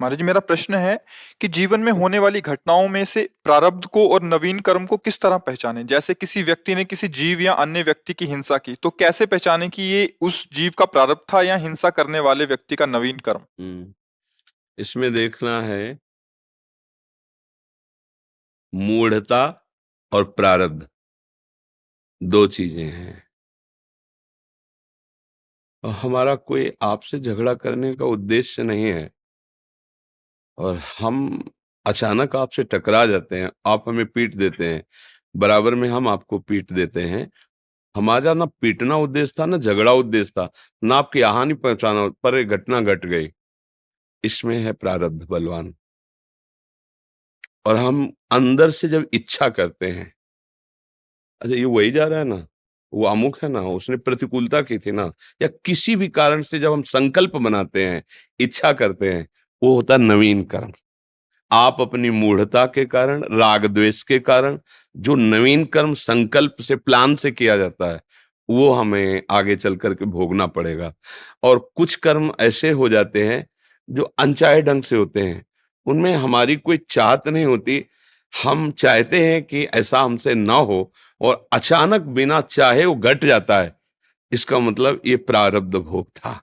महाराज जी, मेरा प्रश्न है कि जीवन में होने वाली घटनाओं में से प्रारब्ध को और नवीन कर्म को किस तरह पहचानें। जैसे किसी व्यक्ति ने किसी जीव या अन्य व्यक्ति की हिंसा की तो कैसे पहचानें कि ये उस जीव का प्रारब्ध था या हिंसा करने वाले व्यक्ति का नवीन कर्म। हम्म, इसमें देखना है मूढ़ता और प्रारब्ध, दो चीजें हैं। और हमारा कोई आपसे झगड़ा करने का उद्देश्य नहीं है, और हम अचानक आपसे टकरा जाते हैं, आप हमें पीट देते हैं, बराबर में हम आपको पीट देते हैं। हमारा ना पीटना उद्देश्य था, ना झगड़ा उद्देश्य था, ना आपकी हानि पहुंचाना, पर एक घटना घट गई। इसमें है प्रारब्ध बलवान। और हम अंदर से जब इच्छा करते हैं, अच्छा ये वही जा रहा है ना, वो अमुक है ना, उसने प्रतिकूलता की थी ना, या किसी भी कारण से जब हम संकल्प बनाते हैं, इच्छा करते हैं, वो होता है नवीन कर्म। आप अपनी मूढ़ता के कारण, राग द्वेष के कारण जो नवीन कर्म संकल्प से, प्लान से किया जाता है, वो हमें आगे चल करके भोगना पड़ेगा। और कुछ कर्म ऐसे हो जाते हैं जो अनचाहे ढंग से होते हैं, उनमें हमारी कोई चाहत नहीं होती, हम चाहते हैं कि ऐसा हमसे ना हो, और अचानक बिना चाहे वो घट जाता है। इसका मतलब ये प्रारब्ध भोग था।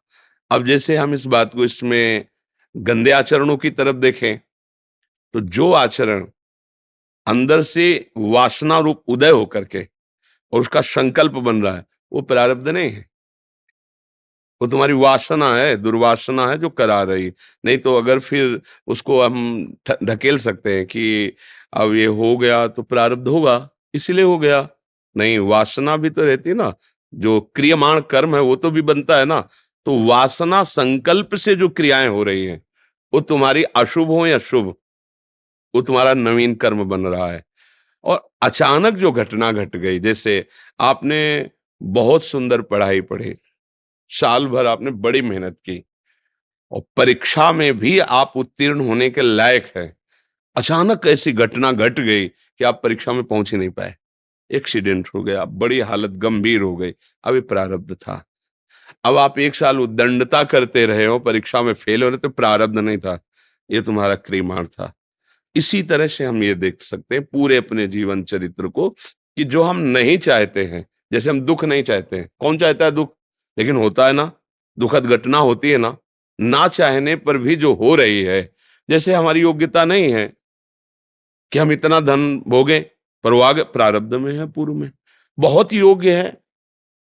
अब जैसे हम इस बात को इसमें गंदे आचरणों की तरफ देखें, तो जो आचरण अंदर से वासना रूप उदय होकर के और उसका संकल्प बन रहा है, वो प्रारब्ध नहीं है, वो तुम्हारी वासना है, दुर्वासना है जो करा रही। नहीं तो अगर फिर उसको हम ढकेल सकते हैं कि अब ये हो गया तो प्रारब्ध होगा, इसलिए हो गया। नहीं, वासना भी तो रहती है ना, जो क्रियमाण कर्म है वो तो भी बनता है ना। तो वासना संकल्प से जो क्रियाएं हो रही हैं, वो तुम्हारी अशुभ हो या शुभ, वो तुम्हारा नवीन कर्म बन रहा है। और अचानक जो घटना घट गई, जैसे आपने बहुत सुंदर पढ़ाई पढ़ी, साल भर आपने बड़ी मेहनत की, और परीक्षा में भी आप उत्तीर्ण होने के लायक हैं, अचानक ऐसी घटना घट गई कि आप परीक्षा में पहुंच ही नहीं पाए, एक्सीडेंट हो गया, बड़ी हालत गंभीर हो गई। अब ये प्रारब्ध था। अब आप एक साल उद्दंडता करते रहे हो, परीक्षा में फेल हो रहे, तो प्रारब्ध नहीं था, ये तुम्हारा क्रीमाण था। इसी तरह से हम ये देख सकते हैं पूरे अपने जीवन चरित्र को, कि जो हम नहीं चाहते हैं, जैसे हम दुख नहीं चाहते हैं, कौन चाहता है दुख, लेकिन होता है ना, दुखद घटना होती है ना चाहने पर भी जो हो रही है। जैसे हमारी योग्यता नहीं है कि हम इतना धन भोगें, पर वो आगे प्रारब्ध में है, पूर्व में बहुत योग्य है,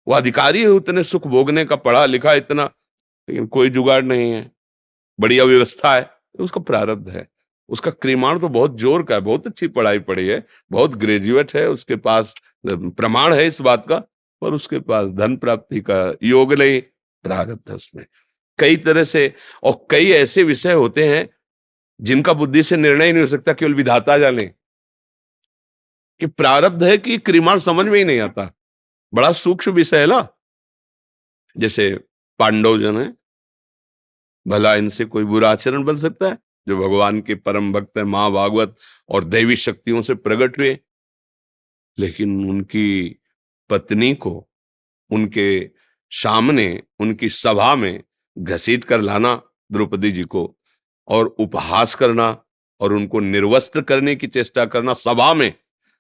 वो अधिकारी है उतने सुख भोगने का, पढ़ा लिखा इतना, लेकिन कोई जुगाड़ नहीं है, बढ़िया व्यवस्था है, तो उसका प्रारब्ध है। उसका क्रीमाण तो बहुत जोर का है, बहुत अच्छी पढ़ाई पढ़ी है, बहुत ग्रेजुएट है, उसके पास प्रमाण है इस बात का, पर उसके पास धन प्राप्ति का योग नहीं, प्रारब्ध है उसमें। कई तरह से, और कई ऐसे विषय होते हैं जिनका बुद्धि से निर्णय ही नहीं हो सकता, केवल विधाता जाने कि प्रारब्ध है कि क्रीमाण, समझ में ही नहीं आता। बड़ा सूक्ष्म विषय है ना। जैसे पांडव जन है, भला इनसे कोई बुरा आचरण बन सकता है, जो भगवान के परम भक्त है, महाभागवत और दैवी शक्तियों से प्रकट हुए, लेकिन उनकी पत्नी को उनके सामने, उनकी सभा में घसीट कर लाना, द्रौपदी जी को, और उपहास करना, और उनको निर्वस्त्र करने की चेष्टा करना सभा में,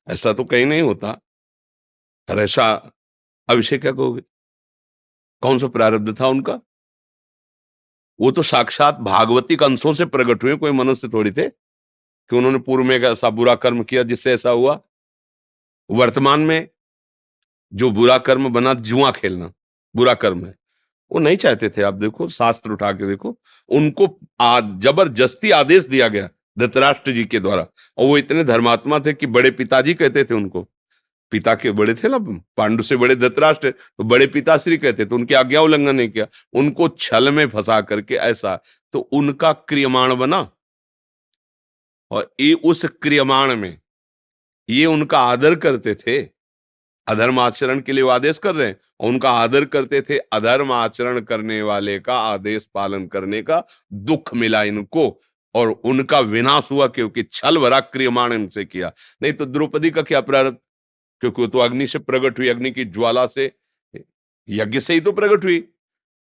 ऐसा तो कहीं नहीं होता। पर ऐसा, अब इसे क्या कहोगे, कौन सा प्रारब्ध था उनका? वो तो साक्षात भागवतिक अंशों से प्रकट हुए, कोई मनुष्य थोड़ी थे कि उन्होंने पूर्व में एक ऐसा बुरा कर्म किया जिससे ऐसा हुआ। वर्तमान में जो बुरा कर्म बना, जुआ खेलना बुरा कर्म है, वो नहीं चाहते थे। आप देखो, शास्त्र उठा के देखो, उनको जबरदस्ती आदेश दिया गया धृतराष्ट्र जी के द्वारा, और वो इतने धर्मात्मा थे कि बड़े पिताजी कहते थे उनको। पिता के बड़े थे ना, पांडु से बड़े धृतराष्ट्र, तो बड़े पिताश्री कहते, तो उनकी आज्ञा उल्लंघन नहीं किया, उनको छल में फंसा करके ऐसा, तो उनका क्रियमाण बना। और ये उस क्रियमाण में ये उनका आदर करते थे, अधर्म आचरण के लिए वो आदेश कर रहे हैं, और उनका आदर करते थे, अधर्म आचरण करने वाले का आदेश पालन करने का दुख मिला इनको, और उनका विनाश हुआ क्योंकि छल भरा क्रियमाण इनसे किया। नहीं तो द्रौपदी का क्या प्रारब्ध, क्योंकि वो तो अग्नि से प्रकट हुई, अग्नि की ज्वाला से, यज्ञ से ही तो प्रकट हुई।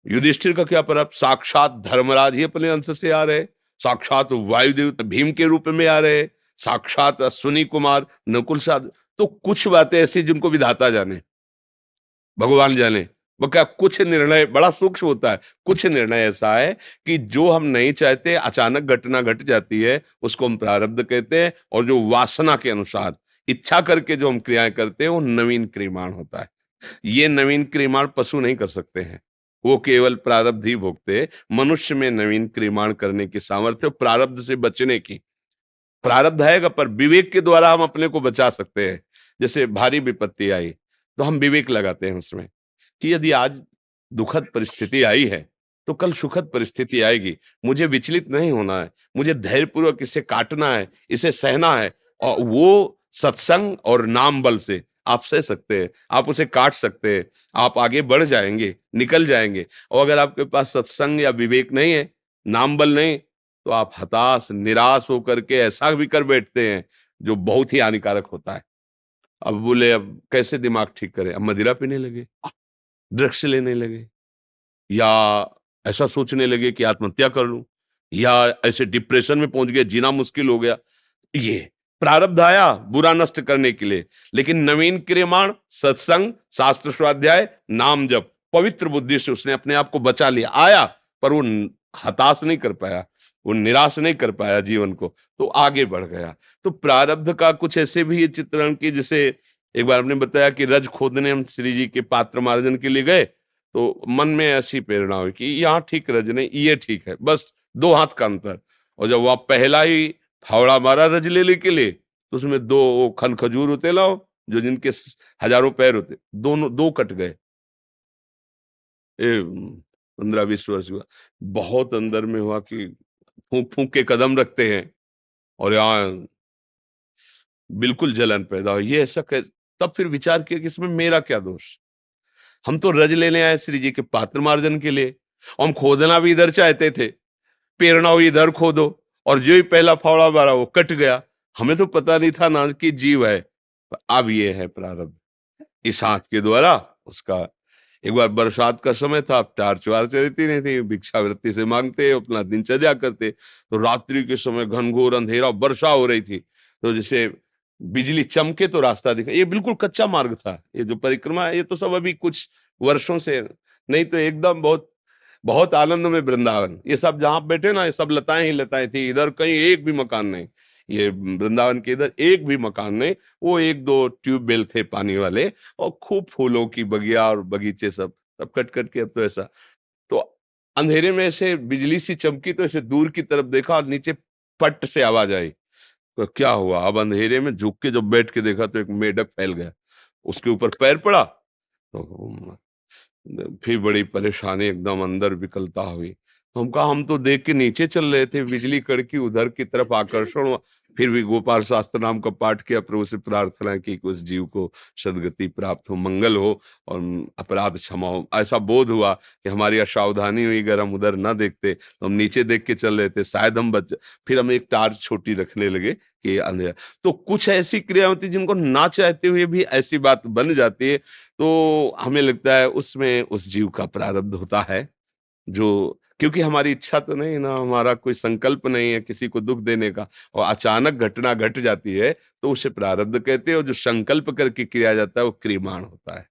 युधिष्ठिर का क्या प्रारब्ध, साक्षात धर्मराज ही अपने अंश से आ रहे, साक्षात वायुदेव भीम के रूप में आ रहे, साक्षात अश्विनी कुमार नकुल साहब। तो कुछ बातें ऐसी जिनको विधाता जाने, भगवान जाने। वो क्या कुछ निर्णय बड़ा सूक्ष्म होता है, कुछ निर्णय ऐसा है कि जो हम नहीं चाहते अचानक घटना घट जाती है, उसको हम प्रारब्ध कहते हैं। और जो वासना के अनुसार इच्छा करके जो हम क्रियाएं करते हैं वो नवीन क्रियमाण होता है। ये नवीन क्रियमाण पशु नहीं कर सकते हैं, वो केवल प्रारब्ध ही भोगते हैं। मनुष्य में नवीन क्रियमाण करने की सामर्थ्य, प्रारब्ध से बचने की प्रारब्ध आएगा, पर विवेक के द्वारा हम अपने को बचा सकते हैं। जैसे भारी विपत्ति आई तो हम विवेक लगाते हैं उसमें कि यदि आज दुखद परिस्थिति आई है तो कल सुखद परिस्थिति आएगी। मुझे विचलित नहीं होना है, मुझे धैर्यपूर्वक इसे काटना है, इसे सहना है। और वो सत्संग और नाम बल से आप सह सकते हैं, आप उसे काट सकते हैं, आप आगे बढ़ जाएंगे, निकल जाएंगे। और अगर आपके पास सत्संग या विवेक नहीं है, नाम बल नहीं, तो आप हताश निराश होकर के ऐसा भी कर बैठते हैं जो बहुत ही हानिकारक होता है। अब बोले अब कैसे दिमाग ठीक करें, अब मदिरा पीने लगे, ड्रग्स लेने लगे, या ऐसा सोचने लगे कि आत्महत्या कर लूं, या ऐसे डिप्रेशन में पहुंच गए, जीना मुश्किल हो गया। ये प्रारब्ध आया बुरा नष्ट करने के लिए। लेकिन नवीन क्रियमाण सत्संग, शास्त्र स्वाध्याय, नाम जप, पवित्र बुद्धि से उसने अपने आप को बचा लिया। आया पर वो हताश नहीं कर पाया, वो निराश नहीं कर पाया जीवन को, तो आगे बढ़ गया। तो प्रारब्ध का कुछ ऐसे भी ये चित्रण की, जैसे एक बार आपने बताया कि रज खोदने हम श्री जी के पात्र मार्जन के लिए गए, तो मन में ऐसी प्रेरणा हुई कि यहाँ ठीक रज नहीं, ये ठीक है, बस 2 हाथ का अंतर। और जब वह पहला ही फावड़ा मारा रज लेने के लिए, तो उसमें 2 वो खन खजूर होते लाओ, जो जिनके हजारों पैर होते, दोनों 2 कट गए। 15-20 वर्ष हुआ, बहुत अंदर में हुआ कि फूंक फूंक के कदम रखते हैं और यहाँ बिल्कुल जलन पैदा हुई। ये ऐसा तब फिर विचार किया कि इसमें मेरा क्या दोष। हम तो रज लेने आए श्री जी के पात्र मार्जन के लिए, और हम खोदना भी इधर चाहते थे, पेरना हुई इधर खोदो, और जो ही पहला फावड़ा मारा वो कट गया। हमें तो पता नहीं था ना कि जीव है। अब ये है प्रारब्ध, इस हाथ के द्वारा उसका। एक बार बरसात का समय था, टार्च वार्च रहती नहीं थी, भिक्षावृत्ति से मांगते अपना दिनचर्या करते। तो रात्रि के समय घनघोर अंधेरा, वर्षा हो रही थी, तो जैसे बिजली चमके तो रास्ता दिखा। ये बिल्कुल कच्चा मार्ग था, ये जो परिक्रमा है ये तो सब अभी कुछ वर्षों से, नहीं तो एकदम बहुत बहुत आनंद में वृंदावन। ये सब जहां बैठे ना, ये सब लताएं ही लताएं थी, इधर कहीं एक भी मकान नहीं। ये वृंदावन के इधर एक भी मकान नहीं, वो 1-2 ट्यूबवेल थे पानी वाले, और खूब फूलों की बगिया और बगीचे, सब सब कट कट के। अब तो ऐसा, तो अंधेरे में ऐसे बिजली सी चमकी, तो ऐसे दूर की तरफ देखा और नीचे पट से आवाज आई। तो क्या हुआ, अब अंधेरे में झुक के जब बैठ के देखा तो एक मेढक फैल गया, उसके ऊपर पैर पड़ा। तो फिर बड़ी परेशानी, एकदम अंदर विकलता हुई। तो हम कहा हम तो देख के नीचे चल रहे थे, बिजली कड़की उधर की तरफ आकर्षण हुआ। फिर भी गोपाल शास्त्र नाम का पाठ किया, प्रभु से प्रार्थना की कि उस जीव को सदगति प्राप्त हो, मंगल हो और अपराध क्षमा हो। ऐसा बोध हुआ कि हमारी असावधानी हुई, अगर हम उधर ना देखते तो हम नीचे देख के चल रहे थे, शायद हम बच। फिर हम एक टार्च छोटी रखने लगे कि अंधेरा। तो कुछ ऐसी क्रिया होती जिनको ना चाहते हुए भी ऐसी बात बन जाती है, तो हमें लगता है उसमें उस जीव का प्रारब्ध होता है। जो, क्योंकि हमारी इच्छा तो नहीं ना, हमारा कोई संकल्प नहीं है किसी को दुख देने का, और अचानक घटना घट जाती है तो उसे प्रारब्ध कहते हैं। और जो संकल्प करके किया जाता है वो क्रियमाण होता है।